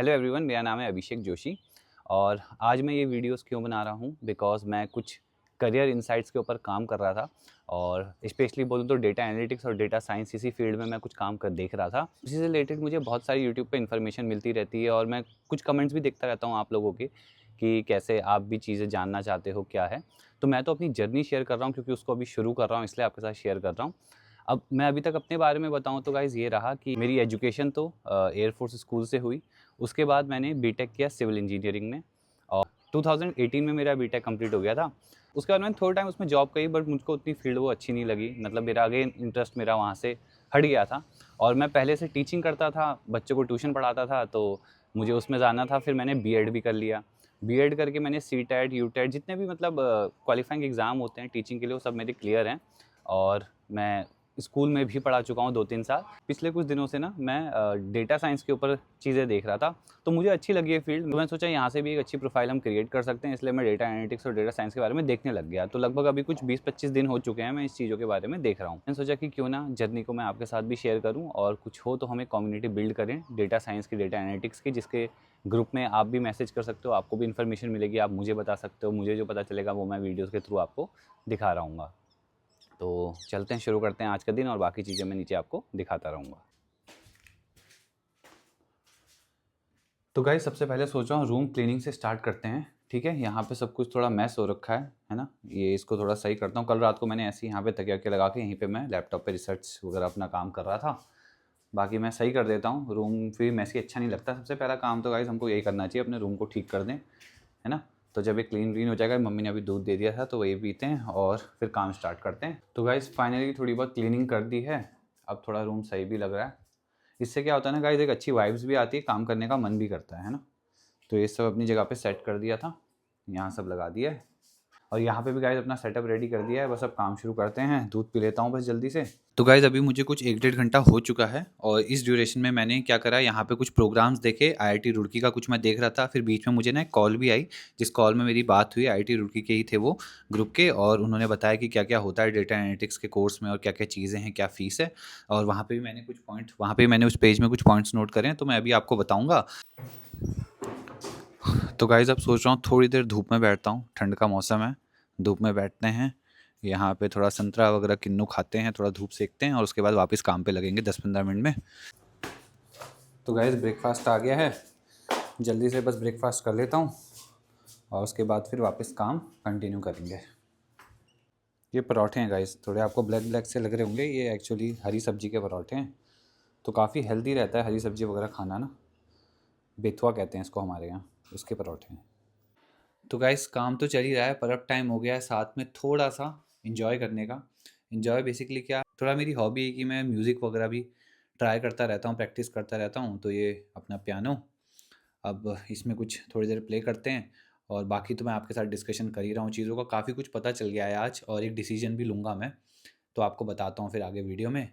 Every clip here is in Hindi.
हेलो एवरीवन, मेरा नाम है अभिषेक जोशी और आज मैं ये वीडियोस क्यों बना रहा हूँ बिकॉज़ मैं कुछ करियर इनसाइट्स के ऊपर काम कर रहा था और स्पेशली बोलूँ तो डेटा एनालिटिक्स और डेटा साइंस इसी फील्ड में मैं कुछ काम कर देख रहा था। इसी से रिलेटेड मुझे बहुत सारी यूट्यूब पे इन्फॉर्मेशन मिलती रहती है और मैं कुछ कमेंट्स भी देखता रहता हूँ आप लोगों के कि कैसे आप भी चीज़ें जानना चाहते हो क्या है। तो मैं तो अपनी जर्नी शेयर कर रहा हूँ क्योंकि उसको अभी शुरू कर रहा हूँ, इसलिए आपके साथ शेयर कर रहा हूँ। अब मैं अभी तक अपने बारे में बताऊँ तो गाइज़ ये रहा कि मेरी एजुकेशन तो एयरफोर्स स्कूल से हुई। उसके बाद मैंने बीटेक किया सिविल इंजीनियरिंग में और 2018 में मेरा बीटेक कंप्लीट हो गया था। उसके बाद मैंने थोड़ा टाइम उसमें जॉब करी बट मुझको उतनी फील्ड वो अच्छी नहीं लगी, मतलब मेरा अगेन इंटरेस्ट मेरा वहाँ से हट गया था। और मैं पहले से टीचिंग करता था, बच्चों को ट्यूशन पढ़ाता था, तो मुझे उसमें जाना था। फिर मैंने बीएड भी कर लिया। बीएड करके मैंने सीटेट यूटेट जितने भी मतलब क्वालिफाइंग एग्ज़ाम होते हैं टीचिंग के लिए वो सब मेरे क्लियर हैं। और मैं स्कूल में भी पढ़ा चुका हूँ 2-3 साल। पिछले कुछ दिनों से ना मैं डेटा साइंस के ऊपर चीज़ें देख रहा था, तो मुझे अच्छी लगी ये फील्ड। तो मैंने सोचा यहाँ से भी एक अच्छी प्रोफाइल हम क्रिएट कर सकते हैं, इसलिए मैं डेटा एनालिटिक्स और डेटा साइंस के बारे में देखने लग गया। तो लगभग अभी कुछ 20-25 दिन हो चुके हैं मैं इस चीज़ों के बारे में देख रहा हूँ। मैंने सोचा कि क्यों ना जर्नी को मैं आपके साथ भी शेयर करूँ और कुछ हो तो हमें कम्युनिटी बिल्ड करें डेटा साइंस की, डेटा एनालिटिक्स की, जिसके ग्रुप में आप भी मैसेज कर सकते हो, आपको भी इन्फॉर्मेशन मिलेगी, आप मुझे बता सकते हो, मुझे जो पता चलेगा वो मैं वीडियोज़ के थ्रू आपको दिखा रहूँगा। तो चलते हैं, शुरू करते हैं आज का दिन और बाकी चीज़ें मैं नीचे आपको दिखाता रहूँगा। तो गाइस सबसे पहले सोच रहा हूँ रूम क्लीनिंग से स्टार्ट करते हैं। ठीक है, यहाँ पे सब कुछ थोड़ा मैस हो रखा है ना। ये इसको थोड़ा सही करता हूँ। कल रात को मैंने ऐसे ही यहाँ पे तकिया के लगा के यहीं पे मैं लैपटॉप पे रिसर्च वगैरह अपना काम कर रहा था। बाकी मैं सही कर देता हूँ। रूम फिर मैसी अच्छा नहीं लगता। सबसे पहला काम तो गाइस हमको यही करना चाहिए, अपने रूम को ठीक कर दें, है ना। तो जब ये क्लीन व्लीन हो जाएगा, मम्मी ने अभी दूध दे दिया था तो वही पीते हैं और फिर काम स्टार्ट करते हैं। तो गाइस फाइनली थोड़ी बहुत क्लीनिंग कर दी है। अब थोड़ा रूम सही भी लग रहा है। इससे क्या होता है ना गाइस, एक अच्छी वाइब्स भी आती है, काम करने का मन भी करता है ना। तो ये सब अपनी जगह पे सेट कर दिया था, यहाँ सब लगा दिया है और यहाँ पे भी गाइस अपना सेटअप रेडी कर दिया है। बस अब काम शुरू करते हैं। दूध पी लेता हूँ बस जल्दी से। तो गाइस अभी मुझे कुछ 1-1.5 घंटा हो चुका है और इस ड्यूरेशन में मैंने क्या करा, यहाँ पे कुछ प्रोग्राम्स देखे। आईआईटी रुड़की का कुछ मैं देख रहा था। फिर बीच में मुझे ना एक कॉल भी आई, जिस कॉल में मेरी बात हुई आईआईटी रुड़की के ही थे वो ग्रुप के, और उन्होंने बताया कि क्या क्या होता है डेटा एनालिटिक्स के कोर्स में और क्या क्या चीज़ें हैं, क्या फ़ीस है। और वहाँ पे भी मैंने कुछ पॉइंट, वहाँ पे मैंने उस पेज में कुछ पॉइंट्स नोट करे हैं, तो मैं अभी आपको बताऊँगा। तो गाइज़ अब सोच रहा हूँ थोड़ी देर धूप में बैठता हूँ, ठंड का मौसम है, धूप में बैठते हैं, यहाँ पे थोड़ा संतरा वगैरह किन्नू खाते हैं, थोड़ा धूप सेकते हैं और उसके बाद वापस काम पे लगेंगे 10-15 मिनट में। तो गाइज़ ब्रेकफास्ट आ गया है, जल्दी से बस ब्रेकफास्ट कर लेता हूँ और उसके बाद फिर वापस काम कंटिन्यू करेंगे। ये पराठे हैं गाइज़, थोड़े आपको ब्लैक ब्लैक से लग रहे होंगे, ये एक्चुअली हरी सब्जी के पराठे हैं। तो काफ़ी हेल्दी रहता है हरी सब्जी वगैरह खाना ना। बेथुआ कहते हैं इसको हमारे यहाँ, उसके पराठे हैं। तो गाइस काम तो चल ही रहा है पर अब टाइम हो गया है साथ में थोड़ा सा इन्जॉय करने का। इन्जॉय बेसिकली क्या, थोड़ा मेरी हॉबी है कि मैं म्यूज़िक वगैरह भी ट्राई करता रहता हूँ, प्रैक्टिस करता रहता हूँ। तो ये अपना पियानो, अब इसमें कुछ थोड़ी देर प्ले करते हैं और बाकी तो मैं आपके साथ डिस्कशन कर ही रहा हूँ चीज़ों का। काफ़ी कुछ पता चल गया है आज और एक डिसीजन भी लूँगा मैं, तो आपको बताता हूँ फिर आगे वीडियो में।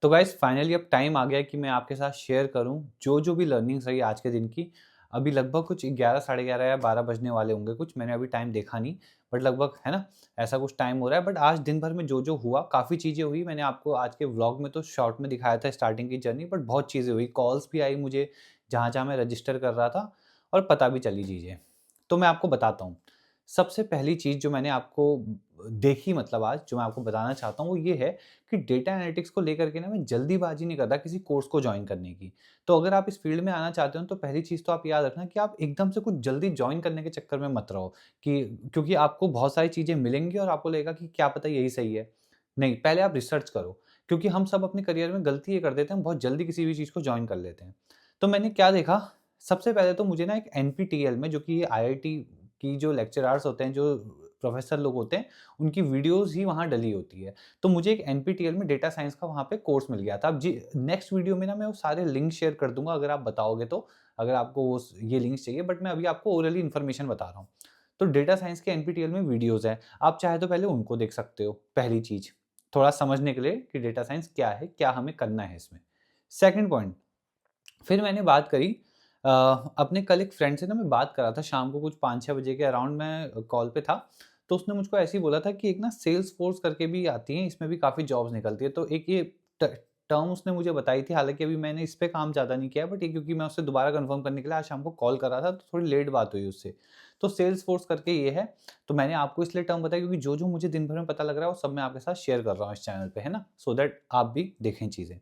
तो गाइस फाइनली अब टाइम आ गया है कि मैं आपके साथ शेयर करूं जो जो भी लर्निंग्स रही आज के दिन की। अभी लगभग कुछ 11 साढ़े 11 या 12 बजने वाले होंगे कुछ, मैंने अभी टाइम देखा नहीं, बट लगभग है ना ऐसा कुछ टाइम हो रहा है। बट आज दिन भर में जो जो हुआ काफ़ी चीज़ें हुई। मैंने आपको आज के व्लॉग में तो शॉर्ट में दिखाया था स्टार्टिंग की जर्नी, बट बहुत चीज़ें हुई, कॉल्स भी आई मुझे जहाँ जहाँ मैं रजिस्टर कर रहा था और पता भी चली चीज़ें। तो मैं आपको बताता हूँ। सबसे पहली चीज़ जो मैंने आपको देखी, मतलब आज जो मैं आपको बताना चाहता हूँ वो ये है कि डेटा एनालिटिक्स को लेकर के ना मैं जल्दीबाजी नहीं कर रहा किसी कोर्स को ज्वाइन करने की। तो अगर आप इस फील्ड में आना चाहते हो तो पहली चीज़ तो आप याद रखना कि आप एकदम से कुछ जल्दी ज्वाइन करने के चक्कर में मत रहो कि क्योंकि आपको बहुत सारी चीज़ें मिलेंगी और आपको लगेगा कि क्या पता यही सही है। नहीं, पहले आप रिसर्च करो, क्योंकि हम सब अपने करियर में गलती ये कर देते हैं, हम बहुत जल्दी किसी भी चीज़ को ज्वाइन कर लेते हैं। तो मैंने क्या देखा, सबसे पहले तो मुझे ना एक एनपीटीईएल में, जो कि आईआईटी की जो लेक्चरर्स होते हैं, जो प्रोफेसर लोग होते हैं, उनकी वीडियोज़ ही वहाँ डली होती है। तो मुझे एक एनपीटीईएल में डेटा साइंस का वहाँ पे कोर्स मिल गया था। अब जी नेक्स्ट वीडियो में ना मैं वो सारे लिंक शेयर कर दूँगा अगर आप बताओगे तो, अगर आपको वो ये लिंक्स चाहिए, बट मैं अभी आपको ओरली इन्फॉर्मेशन बता रहा हूँ। तो डेटा साइंस के एनपीटीईएल में वीडियोज़ हैं, आप चाहे तो पहले उनको देख सकते हो, पहली चीज़, थोड़ा समझने के लिए कि डेटा साइंस क्या है, क्या हमें करना है इसमें। सेकंड पॉइंट, फिर मैंने बात करी अपने कल एक फ्रेंड से ना मैं बात कर रहा था शाम को कुछ 5-6 बजे के अराउंड मैं कॉल पे था। तो उसने मुझको ऐसे ही बोला था कि एक ना सेल्सफोर्स करके भी आती है, इसमें भी काफ़ी जॉब्स निकलती है। तो एक ये ट टर्म उसने मुझे बताई थी, हालाँकि अभी मैंने इस पे काम ज़्यादा नहीं किया, बट ये क्योंकि मैं उससे दोबारा कन्फर्म करने के लिए आज शाम को कॉल कर रहा था, तो थोड़ी लेट बात हुई उससे। तो सेल्सफोर्स करके ये है, तो मैंने आपको इसलिए टर्म बताया क्योंकि जो-जो मुझे दिन भर में पता लग रहा है वो सब मैं आपके साथ शेयर कर रहा हूँ इस चैनल पे, है ना? सो दैट आप भी देखें चीज़ें।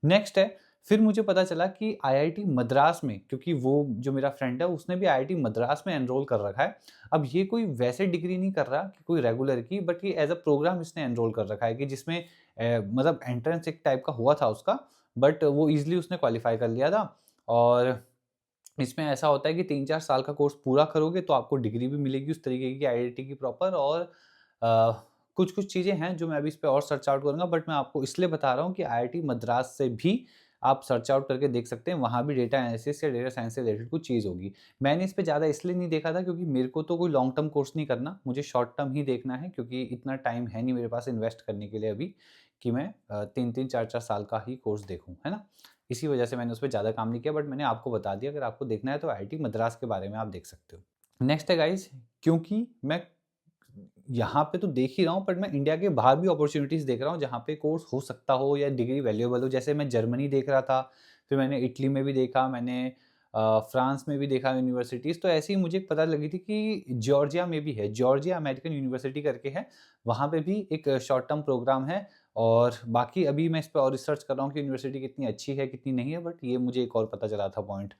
नेक्स्ट है, फिर मुझे पता चला कि आईआईटी मद्रास में, क्योंकि वो जो मेरा फ्रेंड है उसने भी आईआईटी मद्रास में एनरोल कर रखा है। अब ये कोई वैसे डिग्री नहीं कर रहा कि कोई रेगुलर की, बट ये एज़ अ प्रोग्राम इसने एनरोल कर रखा है कि जिसमें मतलब एंट्रेंस एक टाइप का हुआ था उसका, बट वो ईज़िली उसने क्वालीफाई कर लिया था। और इसमें ऐसा होता है कि 3-4 साल का कोर्स पूरा करोगे तो आपको डिग्री भी मिलेगी उस तरीके की आईआईटी की प्रॉपर। और कुछ-कुछ चीज़ें हैं जो मैं अभी इस पे और सर्च आउट करूँगा, बट मैं आपको इसलिए बता रहा हूँ कि आईआईटी मद्रास से भी आप सर्च आउट करके देख सकते हैं, वहाँ भी डेटा एनालिसिस या डेटा साइंस से रिलेटेड कुछ चीज़ होगी। मैंने इस पे ज़्यादा इसलिए नहीं देखा था क्योंकि मेरे को तो कोई लॉन्ग टर्म कोर्स नहीं करना, मुझे शॉर्ट टर्म ही देखना है क्योंकि इतना टाइम है नहीं मेरे पास इन्वेस्ट करने के लिए अभी कि मैं 3-3 4-4 साल का ही कोर्स देखूँ, है ना? इसी वजह से मैंने उस पे ज़्यादा काम नहीं किया, बट मैंने आपको बता दिया, अगर आपको देखना है तो आईआईटी मद्रास के बारे में आप देख सकते हो। नेक्स्ट है गाइज़, क्योंकि मैं यहाँ पे तो देख ही रहा हूँ, बट मैं इंडिया के बाहर भी अपॉर्च्युनिटीज़ देख रहा हूँ जहाँ पे कोर्स हो सकता हो या डिग्री वैल्यूएबल हो। जैसे मैं जर्मनी देख रहा था, फिर मैंने इटली में भी देखा, मैंने फ्रांस में भी देखा यूनिवर्सिटीज़। तो ऐसे ही मुझे पता लगी थी कि जॉर्जिया में भी है, जॉर्जिया अमेरिकन यूनिवर्सिटी करके है, वहाँ पे भी एक शॉर्ट टर्म प्रोग्राम है। और बाकी अभी मैं इस पे और रिसर्च कर रहा हूँ कि यूनिवर्सिटी कितनी अच्छी है, कितनी नहीं है, बट ये मुझे एक और पता चला था पॉइंट।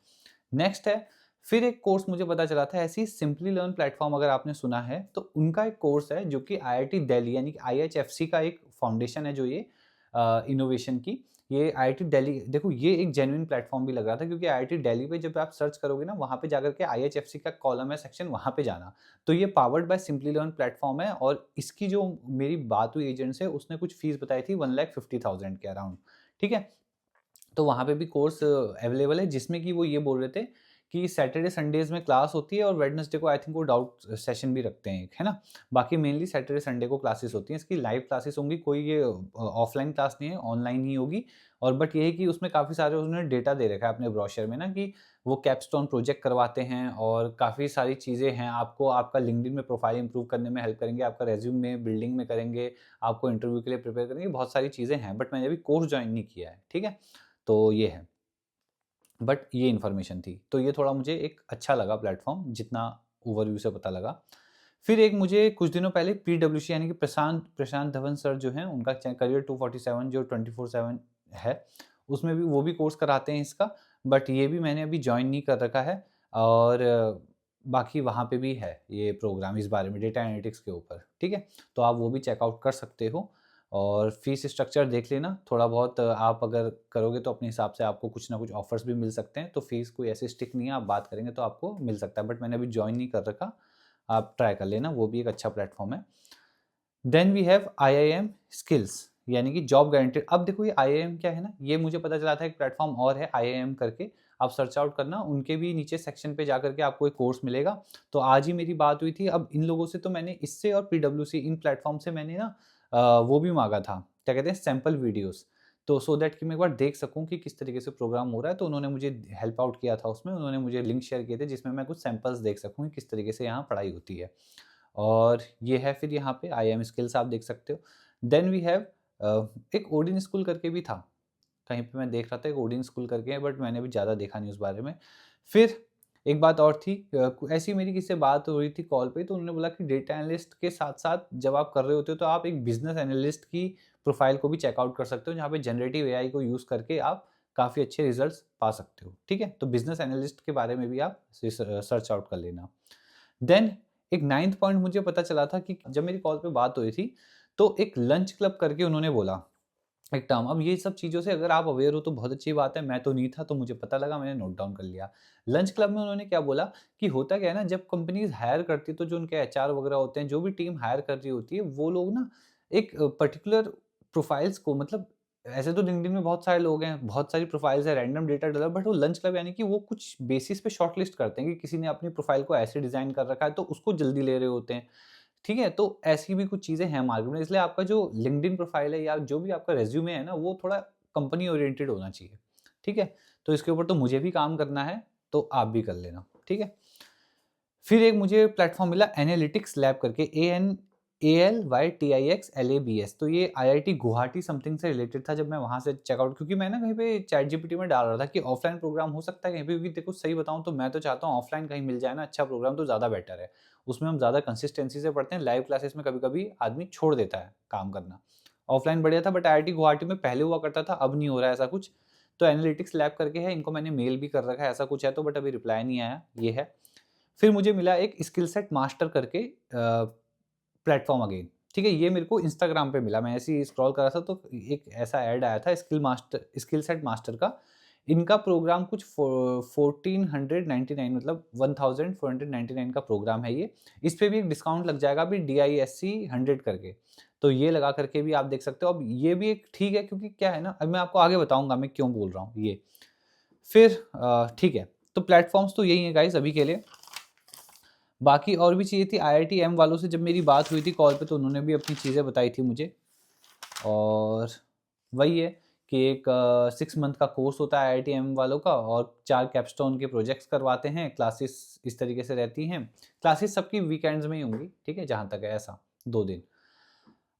नेक्स्ट है, फिर एक कोर्स मुझे पता चला था ऐसे ही, सिंपली लर्न प्लेटफ़ॉर्म अगर आपने सुना है, तो उनका एक कोर्स है जो कि आईआईटी दिल्ली यानी कि आईएचएफसी का एक फाउंडेशन है जो ये इनोवेशन की, ये आईआईटी दिल्ली, देखो ये एक जेन्युइन प्लेटफ़ॉर्म भी लग रहा था क्योंकि आईआईटी दिल्ली पे जब आप सर्च करोगे ना, वहाँ पे जाकर के आईएचएफसी का कॉलम है सेक्शन, वहाँ पे जाना। तो ये powered by simply learn platform है और इसकी जो मेरी बात हुई एजेंट से, उसने कुछ फीस बताई थी 1,50,000 के अराउंड, ठीक है? तो वहाँ पे भी कोर्स अवेलेबल है जिसमें कि वो ये बोल रहे थे कि सैटरडे संडेज़ में क्लास होती है और वेडनेसडे को आई थिंक वो डाउट सेशन भी रखते हैं एक, है ना? बाकी मेनली सैटरडे संडे को क्लासेस होती हैं। इसकी लाइव क्लासेस होंगी, कोई ये ऑफलाइन क्लास नहीं है, ऑनलाइन ही होगी। और बट ये है कि उसमें काफ़ी सारे उन्होंने डेटा दे रखा है अपने ब्रोशर में ना कि वो कैपस्टोन प्रोजेक्ट करवाते हैं और काफ़ी सारी चीज़ें हैं। आपको आपका लिंक्डइन में प्रोफाइल इंप्रूव करने में हेल्प करेंगे, आपका रिज्यूम में बिल्डिंग में करेंगे, आपको इंटरव्यू के लिए प्रिपेयर करेंगे, बहुत सारी चीज़ें हैं। बट मैंने अभी कोर्स जॉइन नहीं किया है, ठीक है? तो ये है। बट ये इन्फॉर्मेशन थी। तो ये थोड़ा मुझे एक अच्छा लगा प्लेटफ़ॉर्म, जितना ओवरव्यू से पता लगा। फिर एक मुझे कुछ दिनों पहले पीडब्ल्यूसी यानी कि प्रशांत प्रशांत धवन सर जो हैं, उनका करियर 247 जो 24/7 है, उसमें भी वो भी कोर्स कराते हैं इसका। बट ये भी मैंने अभी जॉइन नहीं कर रखा है। और बाकी वहाँ पे भी है ये प्रोग्राम इस बारे में डेटा एनालिटिक्स के ऊपर, ठीक है? तो आप वो भी चेकआउट कर सकते हो। और फीस स्ट्रक्चर देख लेना, थोड़ा बहुत आप अगर करोगे तो अपने हिसाब से आपको कुछ ना कुछ ऑफर्स भी मिल सकते हैं। तो फीस कोई ऐसी स्टिक नहीं है, आप बात करेंगे तो आपको मिल सकता है। बट मैंने अभी जॉइन नहीं कर रखा, आप ट्राई कर लेना, वो भी एक अच्छा प्लेटफॉर्म है। Then we have IIM skills यानी कि जॉब गारंटेड। अब देखो ये आईआईएम क्या है ना, ये मुझे पता चला था एक प्लेटफॉर्म और है आईआईएम करके, आप सर्च आउट करना, उनके भी नीचे सेक्शन पे जाकर के आपको एक कोर्स मिलेगा। तो आज ही मेरी बात हुई थी। अब इन लोगों से तो मैंने इससे और पीडब्ल्यूसी इन प्लेटफॉर्म से मैंने ना वो भी मांगा था, क्या कहते हैं, सैंपल वीडियोस। तो सो दैट कि मैं एक बार देख सकूं कि किस तरीके से प्रोग्राम हो रहा है। तो उन्होंने मुझे हेल्प आउट किया था उसमें, उन्होंने मुझे लिंक शेयर किए थे जिसमें मैं कुछ सैंपल्स देख सकूं कि किस तरीके से यहाँ पढ़ाई होती है। और ये है फिर यहाँ पे आईएम स्किल्स आप देख सकते हो। देन वी हैव एक ओडिन स्कूल करके भी था, कहीं पे मैं देख रहा था एक ओडिन स्कूल करके है, बट मैंने भी ज़्यादा देखा नहीं उस बारे में। फिर एक बात और थी, ऐसी मेरी किसी से बात हो रही थी कॉल पे, तो उन्होंने बोला कि डेटा एनालिस्ट के साथ-साथ जब आप कर रहे होते हो तो आप एक बिज़नेस एनालिस्ट की प्रोफाइल को भी चेकआउट कर सकते हो, जहाँ पे जनरेटिव एआई को यूज़ करके आप काफ़ी अच्छे रिजल्ट्स पा सकते हो, ठीक है? तो बिज़नेस एनालिस्ट के बारे में भी आप सर्च आउट कर लेना। देन एक 9th पॉइंट मुझे पता चला था कि जब मेरी कॉल पे बात हुई थी, तो एक लंच क्लब करके उन्होंने बोला। एक टर्म। अब ये सब चीज़ों से अगर आप अवेयर हो तो बहुत अच्छी बात है, मैं तो नहीं था तो मुझे पता लगा, मैंने नोट डाउन कर लिया। लंच क्लब में उन्होंने क्या बोला कि होता क्या है ना, जब कंपनीज़ हायर करती है तो जो उनके एचआर वगैरह होते हैं, जो भी टीम हायर कर रही होती है, वो लोग ना एक पर्टिकुलर प्रोफाइल्स को, मतलब ऐसे तो लिंक्डइन में बहुत सारे लोग हैं, बहुत सारी प्रोफाइल्स है, रैंडम डेटा डाला, बट वो लंच क्लब यानी कि वो कुछ बेसिस पे शॉर्टलिस्ट करते हैं कि किसी ने अपनी प्रोफाइल को ऐसे डिज़ाइन कर रखा है तो उसको जल्दी ले रहे होते हैं। ठीक है? तो ऐसी भी कुछ चीज़ें हैं मार्केट में, इसलिए आपका जो लिंक्डइन प्रोफाइल है या जो भी आपका रिज़्यूमे है ना, वो थोड़ा कंपनी ओरिएंटेड होना चाहिए। ठीक है? तो इसके ऊपर तो मुझे भी काम करना है, तो आप भी कर लेना। ठीक है? फिर एक मुझे प्लेटफ़ॉर्म मिला एनालिटिक्स लैब करके, ANALYTIXLABS। तो ये आईआईटी गुवाहाटी समथिंग से रिलेटेड था। जब मैं वहाँ से चेकआउट, क्योंकि मैं ना कहीं पे चैटजीपीटी में डाल रहा था कि ऑफ़लाइन प्रोग्राम हो सकता है कहीं पे, क्योंकि देखो सही बताऊँ तो मैं तो चाहता हूँ ऑफ़लाइन कहीं मिल जाए ना अच्छा प्रोग्राम तो ज़्यादा बेटर है। उसमें हम ज़्यादा कंसिस्टेंसी से पढ़ते हैं, लाइव क्लासेस में कभी-कभी आदमी छोड़ देता है काम करना। ऑफ़लाइन बढ़िया था, बट आईआईटी गुवाहाटी में पहले हुआ करता था, अब नहीं हो रहा है ऐसा कुछ। तो एनालिटिक्स लैब करके है, इनको मैंने मेल भी कर रखा है, ऐसा कुछ है तो, बट अभी रिप्लाई नहीं आया, ये है। फिर मुझे मिला एक स्किल सेट मास्टर करके प्लेटफ़ॉर्म अगेन, ठीक है? ये मेरे को इंस्टाग्राम पे मिला, मैं ऐसे ही स्क्रॉल कर रहा था तो एक ऐसा ऐड आया था स्किल सेट मास्टर का। इनका प्रोग्राम कुछ 1499, मतलब 1499 का प्रोग्राम है ये। इस पे भी एक डिस्काउंट लग जाएगा अभी, DISC 100 करके। तो ये लगा करके भी आप देख सकते हो। अब ये भी एक ठीक है, क्योंकि क्या है ना, अब मैं आपको आगे बताऊँगा मैं क्यों बोल रहा हूँ ये। फिर ठीक है, तो प्लेटफ़ॉर्म्स तो यही हैं गाइज़ अभी के लिए। बाकी और भी चीज़ें थी, IITM वालों से जब मेरी बात हुई थी कॉल पे तो उन्होंने भी अपनी चीज़ें बताई थी मुझे। और वही है कि एक 6 मंथ का कोर्स होता है IITM वालों का, और 4 कैपस्टोन के प्रोजेक्ट्स करवाते हैं। क्लासेस इस तरीके से रहती हैं। क्लासेस सबकी वीकेंड्स में ही होंगी, ठीक है? जहाँ तक है ऐसा, 2 दिन।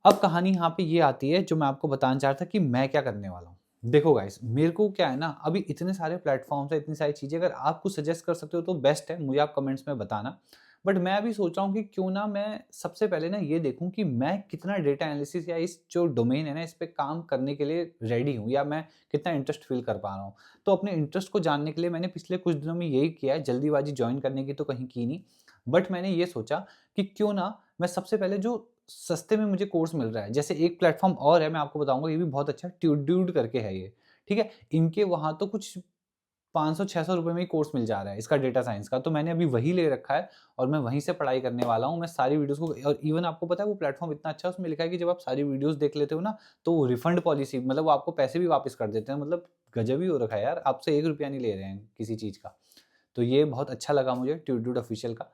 अब कहानी यहाँ पे ये आती है जो मैं आपको बताना चाह रहा था कि मैं क्या करने वाला हूँ। देखो गाइस, मेरे को क्या है ना, अभी इतने सारे प्लेटफ़ॉर्म्स हैं, इतनी सारी चीज़ें, अगर आप कुछ सजेस्ट कर सकते हो तो बेस्ट है, मुझे आप कमेंट्स में बताना। बट मैं अभी सोच रहा हूँ कि क्यों ना मैं सबसे पहले ना ये देखूँ कि मैं कितना डेटा एनालिसिस या इस जो डोमेन है ना, इस पे काम करने के लिए रेडी हूँ, या मैं कितना इंटरेस्ट फ़ील कर पा रहा हूँ। तो अपने इंटरेस्ट को जानने के लिए मैंने पिछले कुछ दिनों में यही किया है, जल्दीबाज़ी जॉइन करने की तो कहीं की नहीं। बट मैंने ये सोचा कि क्यों ना मैं सबसे पहले जो सस्ते में मुझे कोर्स मिल रहा है, जैसे एक प्लेटफ़ॉर्म और है, मैं आपको बताऊँगा, ये भी बहुत अच्छा है, ट्यूड्यूड करके है ये, ठीक है? इनके वहाँ तो कुछ 500-600 रुपए में ही कोर्स मिल जा रहा है इसका, डेटा साइंस का, तो मैंने अभी वही ले रखा है और मैं वहीं से पढ़ाई करने वाला हूँ। मैं सारी वीडियोज़ को, और इवन आपको पता है वो प्लेटफ़ॉर्म इतना अच्छा है, उसमें लिखा है कि जब आप सारी वीडियोज़ देख लेते हो ना, तो वो रिफंड पॉलिसी, मतलब वो आपको पैसे भी वापस कर देते हैं, मतलब गज़ब ही हो रखा है यार, आपसे ₹1 नहीं ले रहे हैं किसी चीज़ का। तो ये बहुत अच्छा लगा मुझे ट्यूड्यूड ऑफ़िशियल का।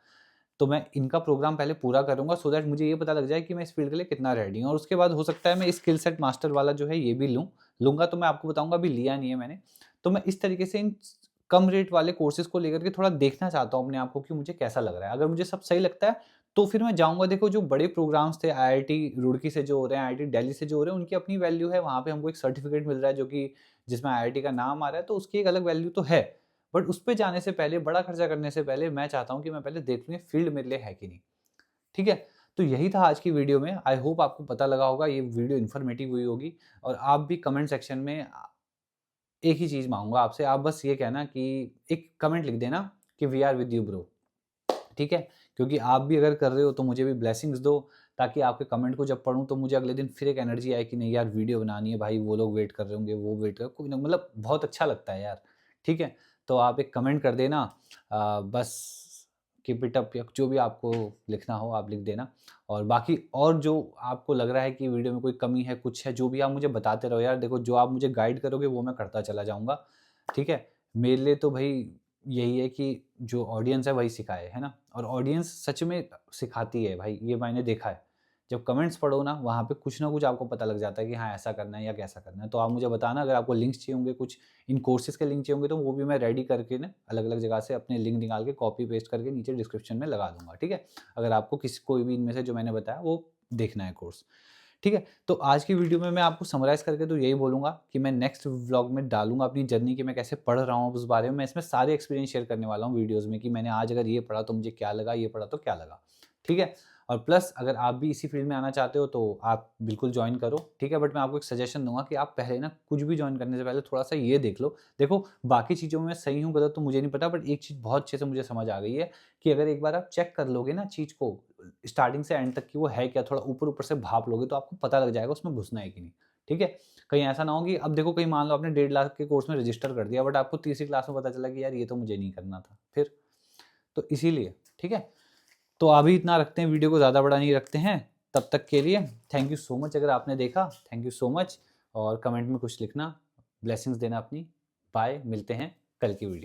तो मैं इनका प्रोग्राम पहले पूरा करूँगा सो दैट मुझे ये पता लग जाए कि मैं इस फ़ील्ड के लिए कितना रेडी हूँ, और उसके बाद हो सकता है मैं स्किल सेट मास्टर वाला जो है ये भी लूँगा तो मैं आपको बताऊँगा, अभी लिया नहीं है मैंने। तो मैं इस तरीके से इन कम रेट वाले कोर्सेज़ को लेकर के थोड़ा देखना चाहता हूँ अपने आप को कि मुझे कैसा लग रहा है। अगर मुझे सब सही लगता है तो फिर मैं जाऊँगा। देखो जो बड़े प्रोग्राम्स थे IIT रुड़की से जो हो रहे हैं, IIT दिल्ली से जो हो रहे हैं, उनकी अपनी वैल्यू है, वहाँ पे हमको एक सर्टिफ़िकेट मिल रहा है जो कि जिसमें IIT का नाम आ रहा है, तो उसकी एक अलग वैल्यू तो है। बट उस पे जाने से पहले, बड़ा खर्चा करने से पहले मैं चाहता हूँ कि मैं पहले देख लूँ ये फ़ील्ड मेरे लिए है कि नहीं। ठीक है? तो यही था आज की वीडियो में। आई होप आपको पता लगा होगा, ये वीडियो इन्फॉर्मेटिव हुई होगी, और आप भी कमेंट सेक्शन में एक ही चीज़ माँगूँगा आपसे, आप बस ये कहना कि एक कमेंट लिख देना कि we are with you bro, ठीक है? क्योंकि आप भी अगर कर रहे हो तो मुझे भी ब्लेसिंग्स दो, ताकि आपके कमेंट को जब पढूँ तो मुझे अगले दिन फिर एक एनर्जी आए कि नहीं यार वीडियो बनानी है भाई, वो लोग वेट कर रहे होंगे, वो वेट कर कोई ना, मतलब बहुत अच्छा लगता है यार, ठीक है? तो आप एक कमेंट कर देना, बस कीप इट अप, या जो भी आपको लिखना हो आप लिख देना। और बाकी और जो आपको लग रहा है कि वीडियो में कोई कमी है, कुछ है, जो भी आप मुझे बताते रहो यार। देखो जो आप मुझे गाइड करोगे वो मैं करता चला जाऊँगा, ठीक है? मेरे लिए तो भई यही है कि जो ऑडियंस है वही सिखाए, है ना? और ऑडियंस सच में सिखाती है भाई, ये मैंने देखा है। जब कमेंट्स पढ़ो ना, वहाँ पे कुछ ना कुछ आपको पता लग जाता है कि हाँ, ऐसा करना है या कैसा करना है। तो आप मुझे बताना, अगर आपको लिंक्स चाहिए होंगे, कुछ इन कोर्सेज़ के लिंक चाहिए होंगे, तो वो भी मैं रेडी करके ना अलग-अलग जगह से अपने लिंक निकाल के कॉपी पेस्ट करके नीचे डिस्क्रिप्शन में लगा दूँगा, ठीक है? अगर आपको कोई भी इनमें से जो मैंने बताया वो देखना है कोर्स। ठीक है? तो आज की वीडियो में मैं आपको समराइज़ करके तो यही बोलूँगा कि मैं नेक्स्ट व्लॉग में डालूँगा अपनी जर्नी, कि मैं कैसे पढ़ रहा हूँ उस बारे में। मैं इसमें सारे एक्सपीरियंस शेयर करने वाला हूँ वीडियोज़ में, कि मैंने आज अगर ये पढ़ा तो मुझे क्या लगा, ये पढ़ा तो क्या लगा। ठीक है? और प्लस अगर आप भी इसी फ़ील्ड में आना चाहते हो तो आप बिल्कुल जॉइन करो, ठीक है? बट मैं आपको एक सजेशन दूँगा कि आप पहले ना कुछ भी जॉइन करने से पहले थोड़ा-सा ये देख लो। देखो बाकी चीज़ों में मैं सही हूँ, गलत तो मुझे नहीं पता, बट एक चीज़ बहुत अच्छे से मुझे समझ आ गई है कि अगर एक बार आप चेक कर लोगे ना चीज़ को स्टार्टिंग से एंड तक कि वो है क्या, थोड़ा ऊपर-ऊपर से भाप लोगे तो आपको पता लग जाएगा उसमें घुसना है कि नहीं, ठीक है? कहीं ऐसा ना हो कि अब देखो, कहीं मान लो आपने 1.5 लाख के कोर्स में रजिस्टर कर दिया, बट आपको तीसरी क्लास में पता चला कि यार ये तो मुझे नहीं करना था, फिर तो इसीलिए ठीक है। तो अभी इतना रखते हैं, वीडियो को ज़्यादा बड़ा नहीं रखते हैं। तब तक के लिए थैंक यू सो मच, अगर आपने देखा थैंक यू सो मच, और कमेंट में कुछ लिखना, ब्लेसिंग्स देना अपनी। बाय, मिलते हैं कल की वीडियो।